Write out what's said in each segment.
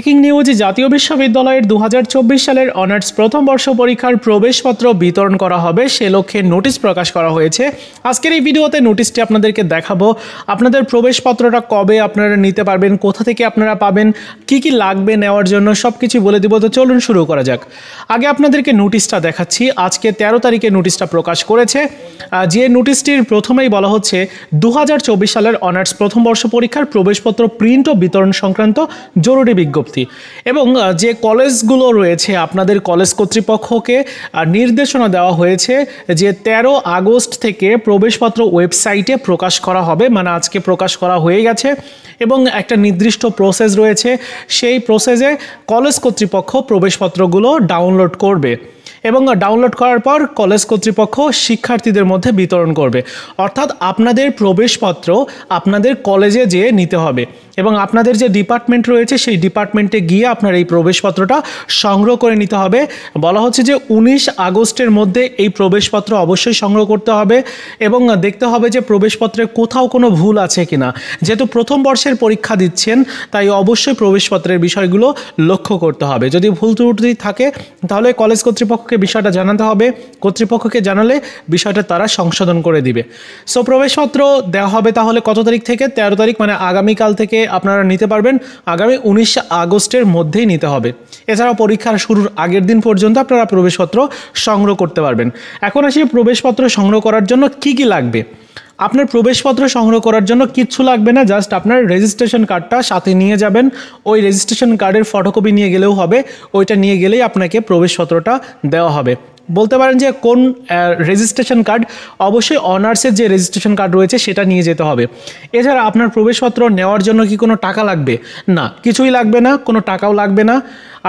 Breaking news, জাতীয় বিশ্ববিদ্যালয়ের 2024 সালের অনার্স প্রথম বর্ষ পরীক্ষার প্রবেশপত্র বিতরণ করা হবে সে লক্ষ্যে নোটিশ প্রকাশ করা হয়েছে। আজকের এই ভিডিওতে নোটিশটি আপনাদেরকে দেখাবো। আপনাদের প্রবেশপত্রটা কবে আপনারা নিতে পারবেন, কোথা থেকে আপনারা পাবেন, কি কি লাগবে নেওয়ার জন্য সব কিছু বলে দিব। তো চলুন শুরু করা যাক। আগে আপনাদেরকে নোটিশটা দেখাচ্ছি। আজকে 13 তারিখে নোটিশটা প্রকাশ করেছে। যে নোটিশটির প্রথমেই বলা হচ্ছে 2024 সালের অনার্স প্রথম বর্ষ পরীক্ষার প্রবেশপত্র প্রিন্ট ও বিতরণ সংক্রান্ত জরুরি বিজ্ঞপ্তি। এবং যে কলেজগুলো রয়েছে আপনাদের কলেজ কর্তৃপক্ষকে নির্দেশনা দেওয়া হয়েছে যে 13 আগস্ট থেকে প্রবেশপত্র ওয়েবসাইটে প্রকাশ করা হবে, মানে আজকে প্রকাশ করা হয়ে গেছে এবং একটা নির্দিষ্ট প্রসেস রয়েছে। সেই প্রসেসে কলেজ কর্তৃপক্ষ প্রবেশপত্রগুলো ডাউনলোড করবে এবং ডাউনলোড করার পর কলেজ কর্তৃপক্ষ শিক্ষার্থীদের মধ্যে বিতরণ করবে। অর্থাৎ আপনাদের প্রবেশপত্র আপনাদের কলেজে যেয়ে নিতে হবে এবং আপনাদের যে ডিপার্টমেন্ট রয়েছে সেই ডিপার্টমেন্টে গিয়ে আপনার এই প্রবেশপত্রটা সংগ্রহ করে নিতে হবে। বলা হচ্ছে যে 19 আগস্টের মধ্যে এই প্রবেশপত্র অবশ্যই সংগ্রহ করতে হবে এবং দেখতে হবে যে প্রবেশপত্রে কোথাও কোনো ভুল আছে কিনা। যেহেতু প্রথম বর্ষের পরীক্ষা দিচ্ছেন তাই অবশ্যই প্রবেশপত্রের বিষয়গুলো লক্ষ্য করতে হবে। যদি ভুল ত্রুটি থাকে তাহলে কলেজ কর্তৃপক্ষকে বিষয়টা জানাতে হবে। কর্তৃপক্ষকে জানালে বিষয়টা তারা সংশোধন করে দিবে। সো প্রবেশপত্র দেওয়া হবে তাহলে কত তারিখ থেকে? 13 তারিখ, মানে আগামীকাল থেকে আপনারা নিতে পারবেন। আগামী 19 আগস্টের মধ্যেই নিতে হবে। এছাড়াও পরীক্ষার শুরুর আগের দিন পর্যন্ত আপনারা প্রবেশপত্র সংগ্রহ করতে পারবেন। এখন আসি প্রবেশপত্র সংগ্রহ করার জন্য কি কি লাগবে। আপনার প্রবেশপত্র সংগ্রহ করার জন্য কিচ্ছু লাগবে না, জাস্ট আপনার রেজিস্ট্রেশন কার্ডটা সাথে নিয়ে যাবেন। ওই রেজিস্ট্রেশন কার্ডের ফটোকপি নিয়ে গেলেও হবে, ওইটা নিয়ে গেলেই আপনাকে প্রবেশপত্রটা দেওয়া হবে। বলতে পারেন যে কোন রেজিস্ট্রেশন কার্ড? অবশ্যই অনার্সের যে রেজিস্ট্রেশন কার্ড রয়েছে সেটা নিয়ে যেতে হবে। এছাড়া আপনার প্রবেশপত্র নেওয়ার জন্য কি কোনো টাকা লাগবে? না, কিছুই লাগবে না, কোনো টাকাও লাগবে না।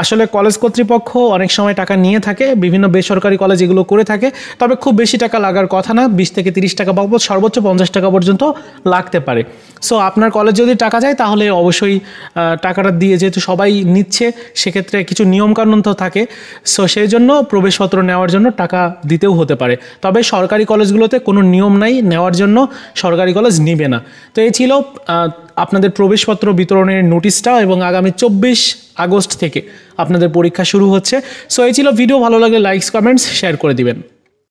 আসলে কলেজ কর্তৃপক্ষ অনেক সময় টাকা নিয়ে থাকে, বিভিন্ন বেসরকারি কলেজ এগুলো করে থাকে, তবে খুব বেশি টাকা লাগার কথা না। 20 থেকে 30 টাকা বাবদ সর্বোচ্চ 50 টাকা পর্যন্ত লাগতে পারে। সো আপনার কলেজ যদি টাকা চায় তাহলে অবশ্যই টাকাটা দিয়ে, যেহেতু সবাই নিচ্ছে সেক্ষেত্রে কিছু নিয়মকানুন তো থাকে। সো সেই জন্য প্রবেশপত্র নেওয়ার জন্য টাকা দিতেও হতে পারে। তবে সরকারি কলেজগুলোতে কোনো নিয়ম নাই নেওয়ার জন্য, সরকারি কলেজ নিবে না। তো এই ছিল আপনাদের প্রবেশপত্র বিতরণের নোটিশটা এবং আগামী 24 আগস্ট থেকে আপনাদের পরীক্ষা শুরু হচ্ছে। সো এই ছিল ভিডিও। ভালো লাগলে লাইকস, কমেন্টস, শেয়ার করে দিবেন।